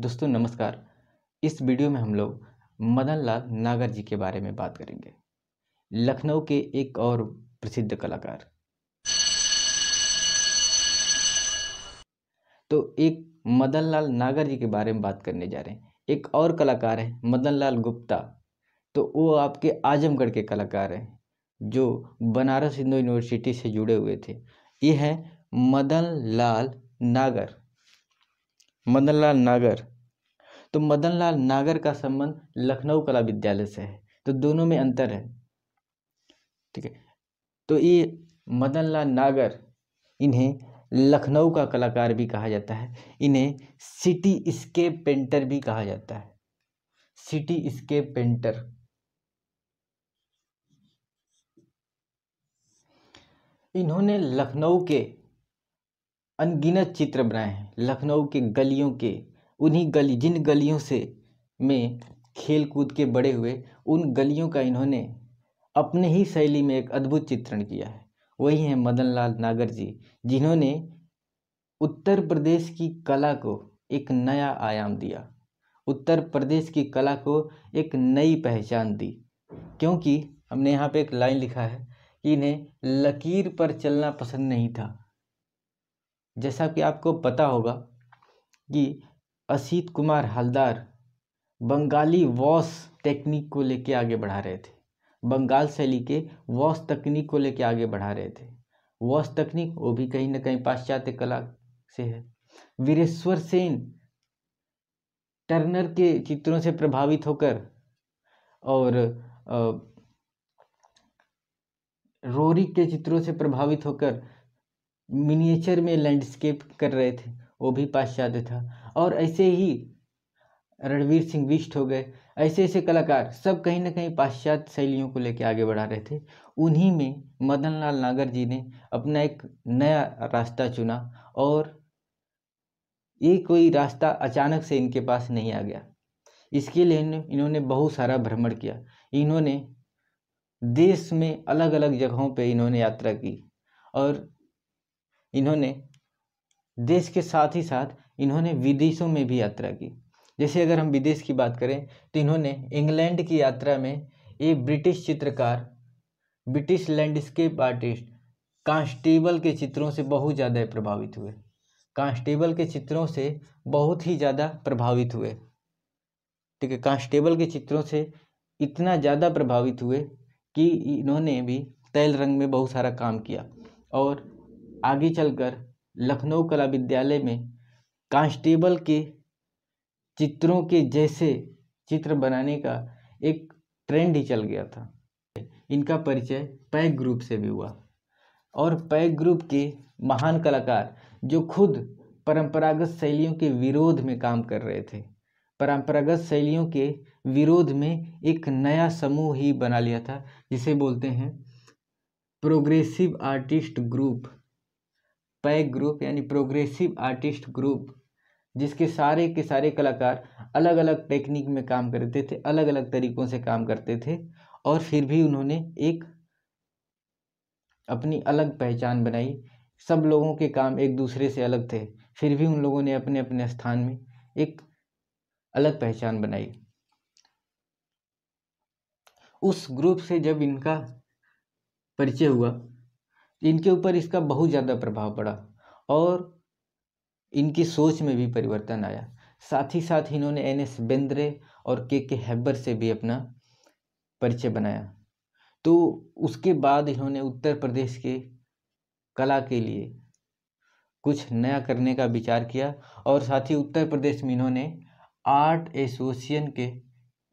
दोस्तों नमस्कार। इस वीडियो में हम लोग मदन लाल नागर जी के बारे में बात करेंगे। लखनऊ के एक और प्रसिद्ध कलाकार। तो एक मदन लाल नागर जी के बारे में बात करने जा रहे हैं। एक और कलाकार है मदन लाल गुप्ता। तो वो आपके आजमगढ़ के कलाकार हैं जो बनारस हिंदू यूनिवर्सिटी से जुड़े हुए थे। ये है मदन लाल नागर। मदन लाल नागर। तो मदन लाल नागर का संबंध लखनऊ कला विद्यालय से है। तो दोनों में अंतर है, ठीक है। तो ये मदन लाल नागर, इन्हें लखनऊ का कलाकार भी कहा जाता है। इन्हें सिटी स्केप पेंटर भी कहा जाता है। Cityscape painter. इन्होंने लखनऊ के अनगिनत चित्र बनाए हैं। लखनऊ के गलियों के, उन्हीं जिन गलियों से में खेल कूद के बड़े हुए, उन गलियों का इन्होंने अपने ही शैली में एक अद्भुत चित्रण किया है। वही है मदन लाल नागर जी, जिन्होंने उत्तर प्रदेश की कला को एक नया आयाम दिया। उत्तर प्रदेश की कला को एक नई पहचान दी। क्योंकि हमने यहाँ पे एक लाइन लिखा है कि इन्हें लकीर पर चलना पसंद नहीं था। जैसा कि आपको पता होगा कि असित कुमार हलदर बंगाली वॉश टेक्निक को लेके आगे बढ़ा रहे थे। बंगाल शैली के वॉश तकनीक को लेके आगे बढ़ा रहे थे। वॉश तकनीक वो भी कहीं ना कहीं पाश्चात्य कला से है। वीरेश्वर सेन टर्नर के चित्रों से प्रभावित होकर और रोरी के चित्रों से प्रभावित होकर मिनिएचर में लैंडस्केप कर रहे थे, वो भी पाश्चात्य था। और ऐसे ही रणवीर सिंह बिष्ट हो गए। ऐसे ऐसे कलाकार सब कहीं ना कहीं पाश्चात्य शैलियों को लेकर आगे बढ़ा रहे थे। उन्हीं में मदन लाल नागर जी ने अपना एक नया रास्ता चुना। और ये कोई रास्ता अचानक से इनके पास नहीं आ गया। इसके लिए इन्होंने बहुत सारा भ्रमण किया। इन्होंने देश में अलग अलग जगहों पे इन्होंने यात्रा की। और इन्होंने देश के साथ ही साथ इन्होंने विदेशों में भी यात्रा की। जैसे अगर हम विदेश की बात करें तो इन्होंने इंग्लैंड की यात्रा में एक ब्रिटिश चित्रकार, ब्रिटिश लैंडस्केप आर्टिस्ट कांस्टेबल के चित्रों से बहुत ज़्यादा प्रभावित हुए। कांस्टेबल के चित्रों से बहुत ही ज़्यादा प्रभावित हुए, ठीक है। कांस्टेबल के चित्रों से इतना ज़्यादा प्रभावित हुए कि इन्होंने भी तैल रंग में बहुत सारा काम किया। और आगे चलकर लखनऊ कला विद्यालय में कांस्टेबल के चित्रों के जैसे चित्र बनाने का एक ट्रेंड ही चल गया था। इनका परिचय पैक ग्रुप से भी हुआ। और पैक ग्रुप के महान कलाकार जो खुद परंपरागत शैलियों के विरोध में काम कर रहे थे, परंपरागत शैलियों के विरोध में एक नया समूह ही बना लिया था, जिसे बोलते हैं progressive artist group. Pack group यानी प्रोग्रेसिव आर्टिस्ट ग्रुप, जिसके सारे के सारे कलाकार अलग अलग टेक्निक में काम करते थे, अलग अलग तरीकों से काम करते थे। और फिर भी उन्होंने एक अपनी अलग पहचान बनाई। सब लोगों के काम एक दूसरे से अलग थे, फिर भी उन लोगों ने अपने अपने स्थान में एक अलग पहचान बनाई। उस ग्रुप से जब इनका परिचय हुआ, इनके ऊपर इसका बहुत ज़्यादा प्रभाव पड़ा और इनकी सोच में भी परिवर्तन आया। साथ ही साथ इन्होंने एन.एस. बेंद्रे और के हैबर से भी अपना परिचय बनाया। तो उसके बाद इन्होंने उत्तर प्रदेश के कला के लिए कुछ नया करने का विचार किया। और साथ ही उत्तर प्रदेश में इन्होंने आर्ट एसोसिएशन के,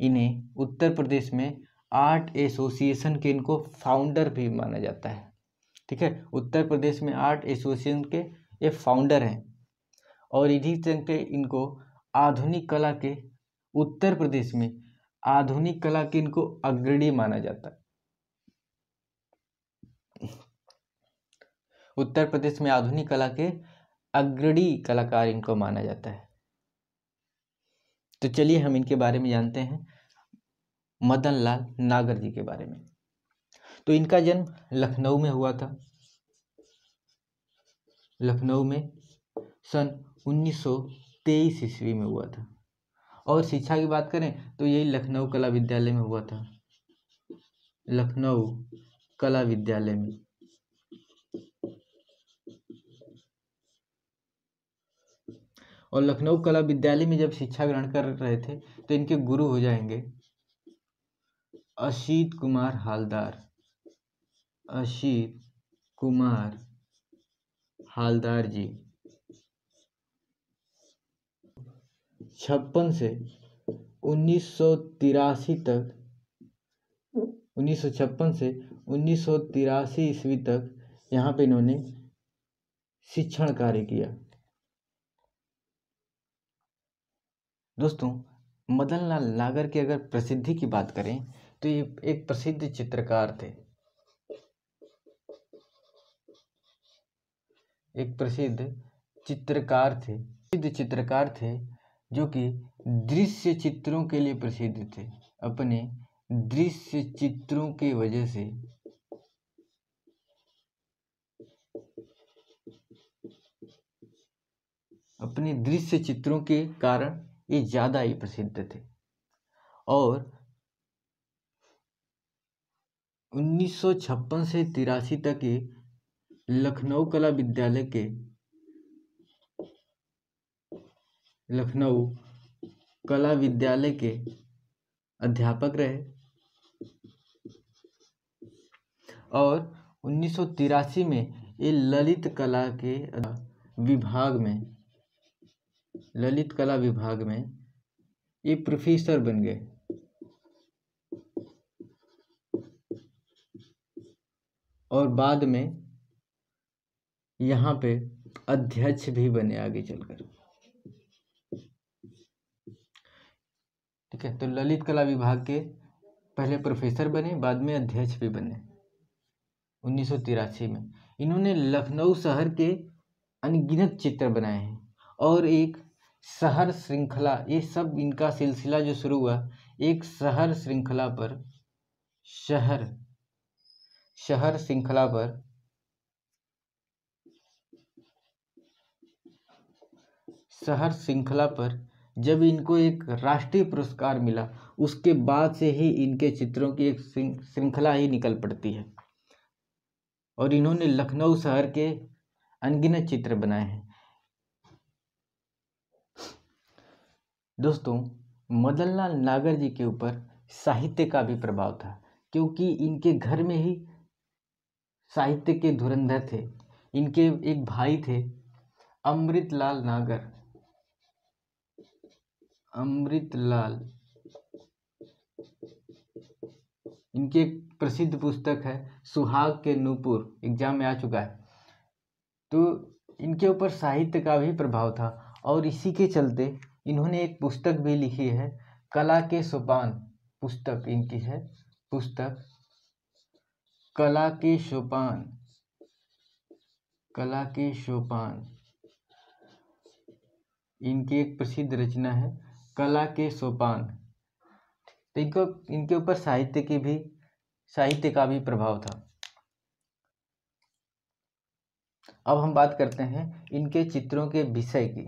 इन्हें उत्तर प्रदेश में आर्ट एसोसिएशन के इनको फाउंडर भी माना जाता है, ठीक है। उत्तर प्रदेश में आर्ट एसोसिएशन के ये फाउंडर हैं। और इन्हीं चलते इनको आधुनिक कला के, उत्तर प्रदेश में आधुनिक कला के इनको अग्रणी माना जाता है। उत्तर प्रदेश में आधुनिक कला के अग्रणी कलाकार इनको माना जाता है। तो चलिए हम इनके बारे में जानते हैं, मदन लाल नागर जी के बारे में। तो इनका जन्म लखनऊ में हुआ था। लखनऊ में सन 1923 ईस्वी में हुआ था। और शिक्षा की बात करें तो यही लखनऊ कला विद्यालय में हुआ था, लखनऊ कला विद्यालय में। और लखनऊ कला विद्यालय में जब शिक्षा ग्रहण कर रहे थे तो इनके गुरु हो जाएंगे असीत कुमार हालदार, असीत कुमार हालदार जी। 56 से 1983 तक, 1956 से 1983 ईस्वी तक यहाँ पे इन्होंने शिक्षण कार्य किया। दोस्तों, मदन लाल नागर की अगर प्रसिद्धि की बात करें तो ये एक प्रसिद्ध चित्रकार थे, एक प्रसिद्ध चित्रकार थे जो कि दृश्य चित्रों के लिए प्रसिद्ध थे। अपने दृश्य चित्रों की वजह से अपने दृश्य चित्रों के कारण ये ज़्यादा ही प्रसिद्ध थे। और 1956 से 83 तक ये लखनऊ कला विद्यालय के अध्यापक रहे। और 1983 में ये ललित कला विभाग में ये प्रोफेसर बन गए। और बाद में यहाँ पे अध्यक्ष भी बने आगे चलकर। ठीक है, तो ललित कला विभाग के पहले प्रोफेसर बने, बाद में अध्यक्ष भी बने 1983 में। इन्होंने लखनऊ शहर के अनगिनत चित्र बनाए हैं और एक शहर श्रृंखला, ये सब इनका सिलसिला जो शुरू हुआ एक शहर श्रृंखला पर जब इनको एक राष्ट्रीय पुरस्कार मिला, उसके बाद से ही इनके चित्रों की एक श्रृंखला ही निकल पड़ती है। और इन्होंने लखनऊ शहर के अनगिनत चित्र बनाए हैं। दोस्तों, मदनलाल नागर जी के ऊपर साहित्य का भी प्रभाव था, क्योंकि इनके घर में ही साहित्य के धुरंधर थे। इनके एक भाई थे अमृतलाल नागर। इनकी एक प्रसिद्ध पुस्तक है सुहाग के नूपुर, एग्जाम में आ चुका है। तो इनके ऊपर साहित्य का भी प्रभाव था और इसी के चलते इन्होंने एक पुस्तक भी लिखी है, कला के सोपान पुस्तक इनकी है, पुस्तक कला के सोपान इनकी एक प्रसिद्ध रचना है, कला के सोपान। तो इनके ऊपर साहित्य का भी प्रभाव था। अब हम बात करते हैं इनके चित्रों के विषय की।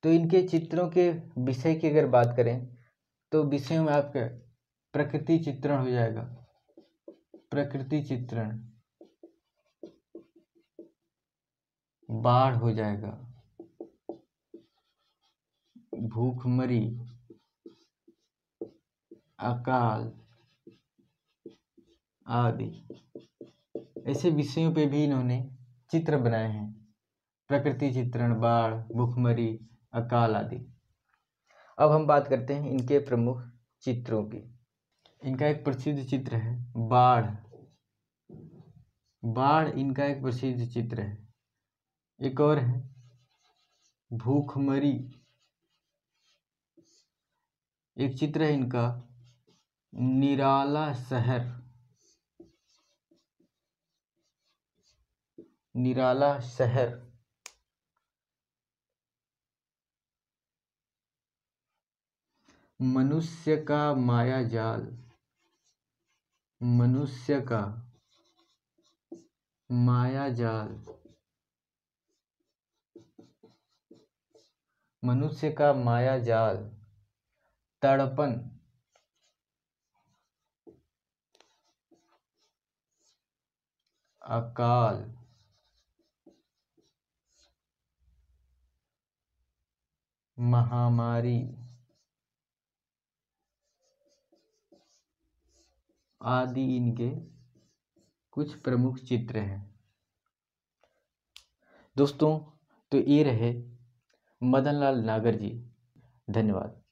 तो इनके चित्रों के विषय की अगर बात करें तो विषयों में आपका प्रकृति चित्रण हो जाएगा, प्रकृति चित्रण, बाढ़ हो जाएगा, भूखमरी, अकाल आदि, ऐसे विषयों पे भी इन्होंने चित्र बनाए हैं। प्रकृति चित्रण, बाढ़, भूखमरी, अकाल आदि। अब हम बात करते हैं इनके प्रमुख चित्रों की। इनका एक प्रसिद्ध चित्र है बाढ़ इनका एक प्रसिद्ध चित्र है। एक और है भूखमरी, एक चित्र है इनका निराला शहर, मनुष्य का मायाजाल, मनुष्य का मायाजाल, तड़पन, अकाल, महामारी आदि इनके कुछ प्रमुख चित्र हैं। दोस्तों, तो ये रहे मदन लाल नागर जी। धन्यवाद।